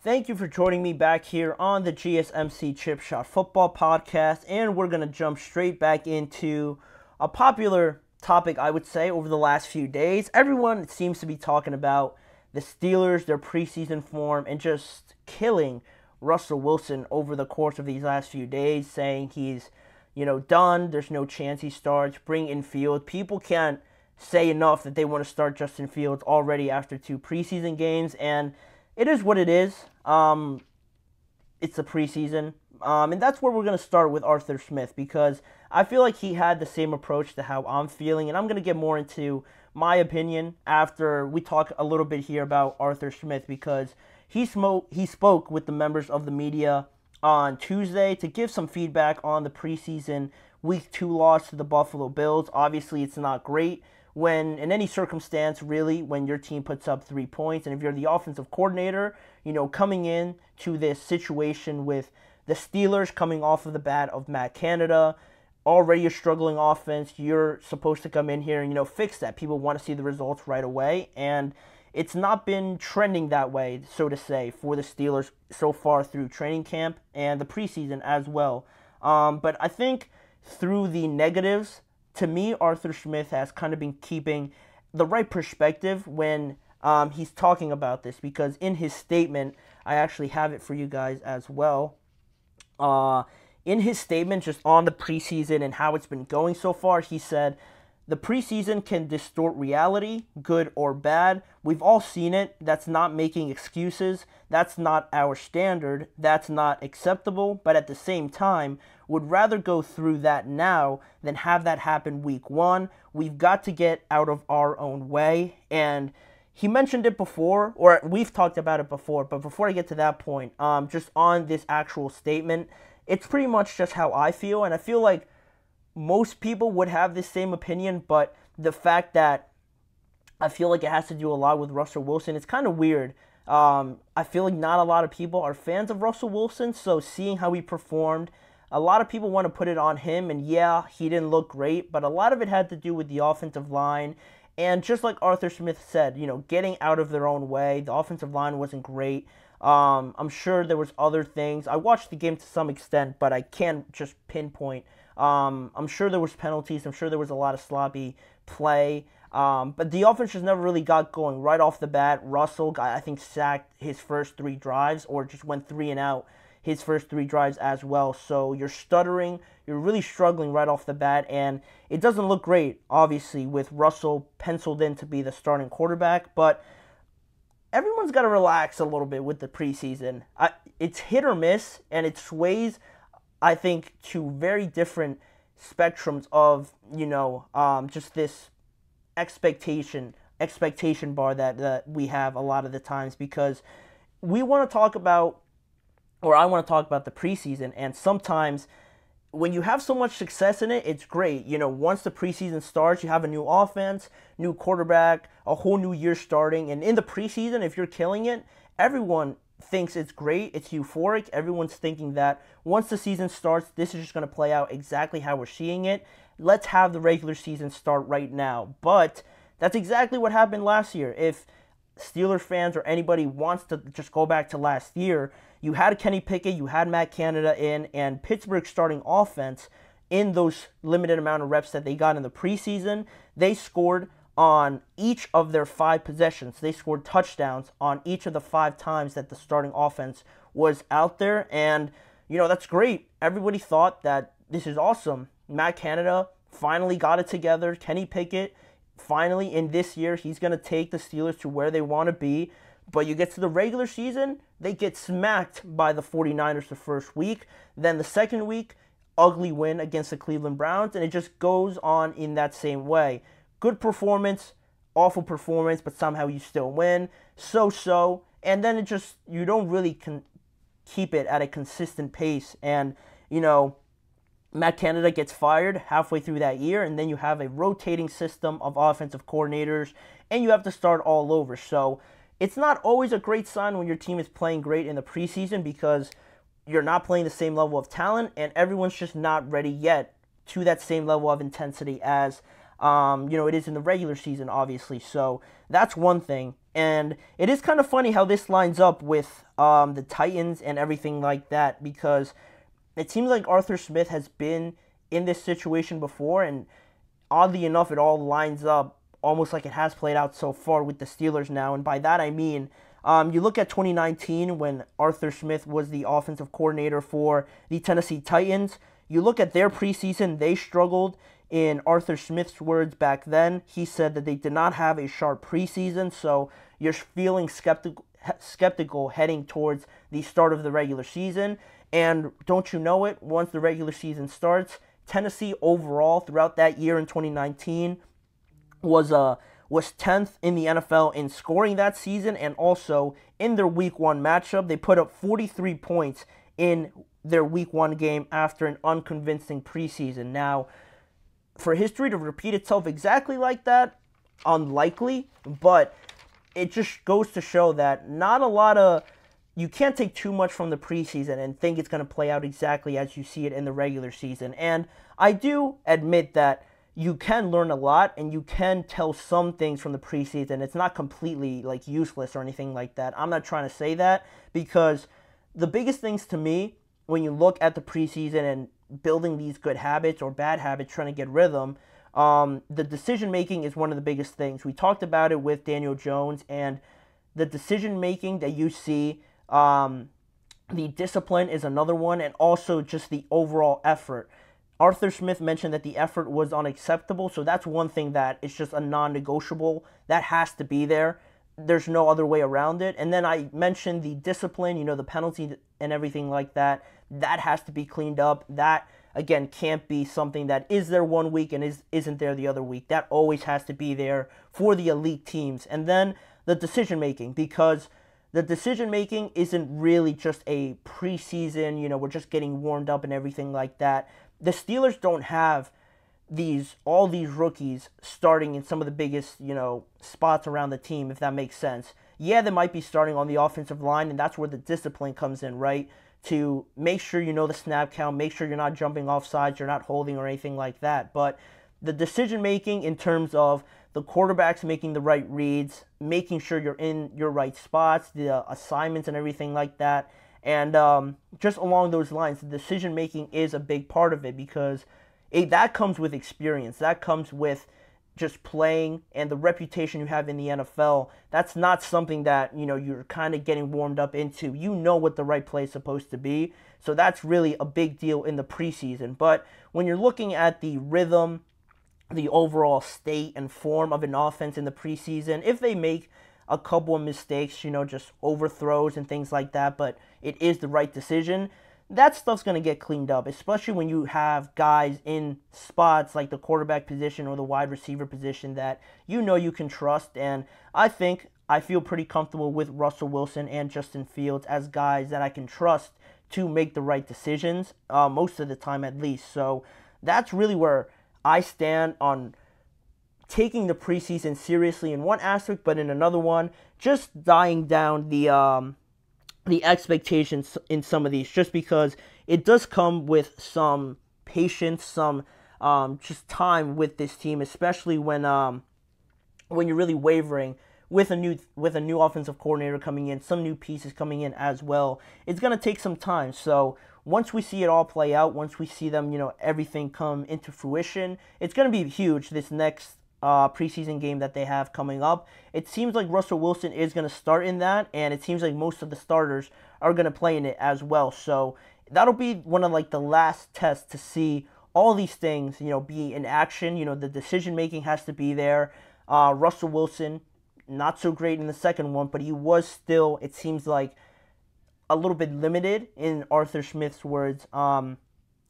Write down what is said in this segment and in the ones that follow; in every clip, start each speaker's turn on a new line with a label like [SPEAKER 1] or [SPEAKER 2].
[SPEAKER 1] Thank you for joining me back here on the GSMC Chip Shot Football Podcast, and we're going to jump straight back into a popular topic, I would say, over the last few days. Everyone seems to be talking about the Steelers, their preseason form, and just killing Russell Wilson over the course of these last few days, saying he's, done, there's no chance he starts, bring in Fields. People can't say enough that they want to start Justin Fields already after 2 preseason games, and it is what it is. It's the preseason. And that's where we're going to start with Arthur Smith, because I feel like he had the same approach to how I'm feeling, and I'm going to get more into my opinion after we talk a little bit here about Arthur Smith, because he spoke with the members of the media on Tuesday to give some feedback on the preseason Week 2 loss to the Buffalo Bills. Obviously, it's not great when, in any circumstance, really, when your team puts up 3 points, and if you're the offensive coordinator, coming in to this situation with the Steelers coming off of the bat of Matt Canada, already a struggling offense, you're supposed to come in here and, fix that. People want to see the results right away, and it's not been trending that way, so to say, for the Steelers so far through training camp and the preseason as well. But I think through the negatives, to me, Arthur Smith has kind of been keeping the right perspective when he's talking about this, because in his statement, I actually have it for you guys as well. In his statement, just on the preseason and how it's been going so far, he said, "The preseason can distort reality, good or bad. We've all seen it. That's not making excuses. That's not our standard. That's not acceptable. But at the same time, would rather go through that now than have that happen week 1. We've got to get out of our own way." And he mentioned it before, or we've talked about it before, but before I get to that point, just on this actual statement, it's pretty much just how I feel, and I feel like most people would have this same opinion, but the fact that I feel like it has to do a lot with Russell Wilson, it's kind of weird. I feel like not a lot of people are fans of Russell Wilson, so seeing how he performed, a lot of people want to put it on him, and yeah, he didn't look great, but a lot of it had to do with the offensive line. And just like Arthur Smith said, getting out of their own way. The offensive line wasn't great. I'm sure there was other things. I watched the game to some extent, but I can't just pinpoint. I'm sure there was penalties. I'm sure there was a lot of sloppy play. But the offense just never really got going right off the bat. Russell, I think, sacked his first 3 drives, or just went 3 and out his first 3 drives as well. So you're stuttering, you're really struggling right off the bat, and it doesn't look great, obviously, with Russell penciled in to be the starting quarterback. But everyone's got to relax a little bit with the preseason. It's hit or miss, and it sways, I think, to very different spectrums of, just this expectation bar that we have a lot of the times, because we want to talk about, or I want to talk about the preseason, and sometimes when you have so much success in it, it's great. Once the preseason starts, you have a new offense, new quarterback, a whole new year starting, and in the preseason, if you're killing it, everyone thinks it's great, it's euphoric. Everyone's thinking that once the season starts, this is just going to play out exactly how we're seeing it. Let's have the regular season start right now. But that's exactly what happened last year. If Steelers fans or anybody wants to just go back to last year, you had Kenny Pickett, you had Matt Canada in, and Pittsburgh's starting offense, in those limited amount of reps that they got in the preseason, they scored on each of their 5 possessions. They scored touchdowns on each of the 5 times that the starting offense was out there, and, that's great. Everybody thought that this is awesome. Matt Canada finally got it together. Kenny Pickett, finally, in this year, he's going to take the Steelers to where they want to be. But you get to the regular season, they get smacked by the 49ers the first week. Then the second week, ugly win against the Cleveland Browns. And it just goes on in that same way. Good performance, awful performance, but somehow you still win. So-so. And then you don't really keep it at a consistent pace. And, Matt Canada gets fired halfway through that year, and then you have a rotating system of offensive coordinators, and you have to start all over. So it's not always a great sign when your team is playing great in the preseason, because you're not playing the same level of talent, and everyone's just not ready yet to that same level of intensity as It is in the regular season, obviously. So that's one thing. And it is kind of funny how this lines up with the Titans and everything like that, because it seems like Arthur Smith has been in this situation before, and oddly enough, it all lines up almost like it has played out so far with the Steelers now. And by that I mean, you look at 2019 when Arthur Smith was the offensive coordinator for the Tennessee Titans. You look at their preseason, they struggled. In Arthur Smith's words back then, he said that they did not have a sharp preseason, so you're feeling skeptical heading towards the start of the regular season. And don't you know it, once the regular season starts, Tennessee overall throughout that year in 2019 was 10th in the NFL in scoring that season, and also in their Week 1 matchup, they put up 43 points in their Week 1 game after an unconvincing preseason. Now, for history to repeat itself exactly like that, unlikely, but it just goes to show that you can't take too much from the preseason and think it's going to play out exactly as you see it in the regular season. And I do admit that you can learn a lot and you can tell some things from the preseason. It's not completely useless or anything like that. I'm not trying to say that, because the biggest things to me when you look at the preseason and building these good habits or bad habits, trying to get rhythm, the decision making is one of the biggest things. We talked about it with Daniel Jones, and the decision making that you see, the discipline is another one, and also just the overall effort. Arthur Smith mentioned that the effort was unacceptable, so that's one thing that is just a non-negotiable. That has to be there. There's no other way around it. And then I mentioned the discipline, the penalty and everything like that. That has to be cleaned up. That, again, can't be something that is there one week and isn't there the other week. That always has to be there for the elite teams. And then the decision-making, because the decision-making isn't really just a preseason, we're just getting warmed up and everything like that. The Steelers don't have all these rookies starting in some of the biggest, spots around the team, if that makes sense. Yeah, they might be starting on the offensive line, and that's where the discipline comes in, right? To make sure you know the snap count, make sure you're not jumping off sides, you're not holding or anything like that. But the decision-making in terms of the quarterbacks making the right reads, making sure you're in your right spots, the assignments and everything like that, and just along those lines, the decision-making is a big part of it, because that comes with experience. That comes with just playing and the reputation you have in the NFL. That's not something that, you're kind of getting warmed up into. You know what the right play is supposed to be. So that's really a big deal in the preseason. But when you're looking at the rhythm, the overall state and form of an offense in the preseason, if they make a couple of mistakes, just overthrows and things like that, but it is the right decision, that stuff's going to get cleaned up, especially when you have guys in spots like the quarterback position or the wide receiver position that you can trust. And I feel pretty comfortable with Russell Wilson and Justin Fields as guys that I can trust to make the right decisions, most of the time at least. So that's really where I stand on taking the preseason seriously in one aspect, but in another one, just dying down the expectations in some of these, just because it does come with some patience, some just time with this team, especially when you're really wavering with a new offensive coordinator coming in, some new pieces coming in as well. It's going to take some time. So once we see it all play out, once we see them, everything come into fruition, it's going to be huge this next preseason game that they have coming up. It seems like Russell Wilson is going to start in that, and it seems like most of the starters are going to play in it as well. So that'll be one of the last tests to see all these things, be in action. The decision making has to be there. Russell Wilson, not so great in the second one, but he was still, it seems like, a little bit limited in Arthur Smith's words.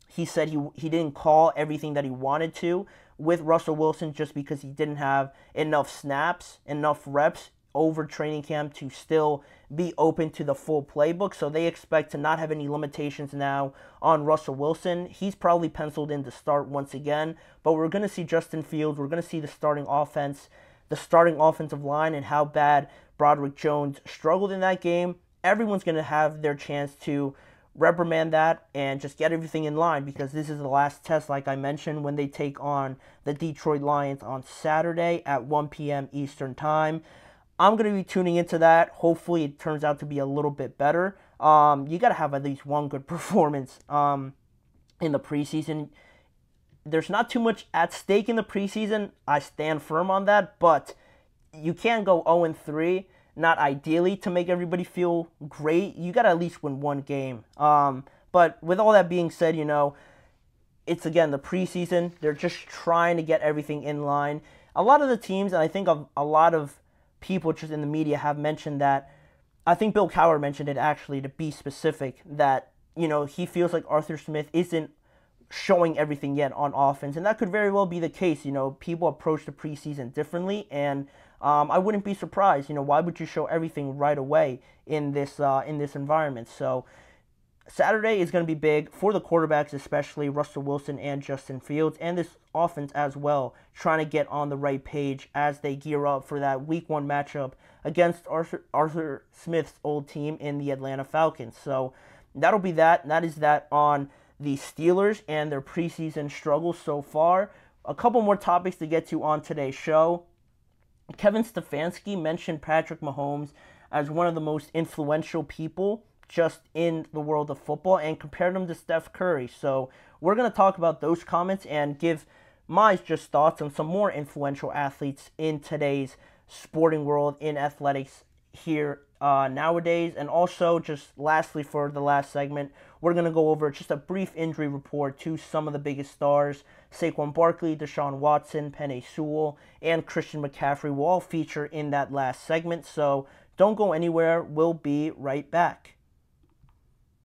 [SPEAKER 1] He said he didn't call everything that he wanted to with Russell Wilson just because he didn't have enough snaps, enough reps over training camp to still be open to the full playbook. So they expect to not have any limitations now on Russell Wilson. He's probably penciled in to start once again, but we're going to see Justin Fields. We're going to see the starting offense, the starting offensive line, and how bad Broderick Jones struggled in that game. Everyone's going to have their chance to reprimand that and just get everything in line, because this is the last test, like I mentioned, when they take on the Detroit Lions on Saturday at 1 p.m. Eastern Time. I'm going to be tuning into that. Hopefully it turns out to be a little bit better. You got to have at least one good performance in the preseason. There's not too much at stake in the preseason. I stand firm on that, but you can't go 0-3, not ideally, to make everybody feel great. You got to at least win one game. But with all that being said, it's, again, the preseason. They're just trying to get everything in line. A lot of the teams, and I think a lot of people just in the media have mentioned that, I think Bill Cowher mentioned it actually, to be specific, that, he feels like Arthur Smith isn't showing everything yet on offense, and that could very well be the case. People approach the preseason differently, and I wouldn't be surprised. Why would you show everything right away in this environment? So Saturday is going to be big for the quarterbacks, especially Russell Wilson and Justin Fields, and this offense as well, trying to get on the right page as they gear up for that Week 1 matchup against Arthur Smith's old team in the Atlanta Falcons. So that'll be that. That is that on the Steelers and their preseason struggles so far. A couple more topics to get to on today's show. Kevin Stefanski mentioned Patrick Mahomes as one of the most influential people just in the world of football and compared him to Steph Curry. So we're going to talk about those comments and give my just thoughts on some more influential athletes in today's sporting world, in athletics here nowadays. And also, just lastly, for the last segment, we're going to go over just a brief injury report to some of the biggest stars. Saquon Barkley, Deshaun Watson, Penei Sewell, and Christian McCaffrey will all feature in that last segment. So don't go anywhere. We'll be right back.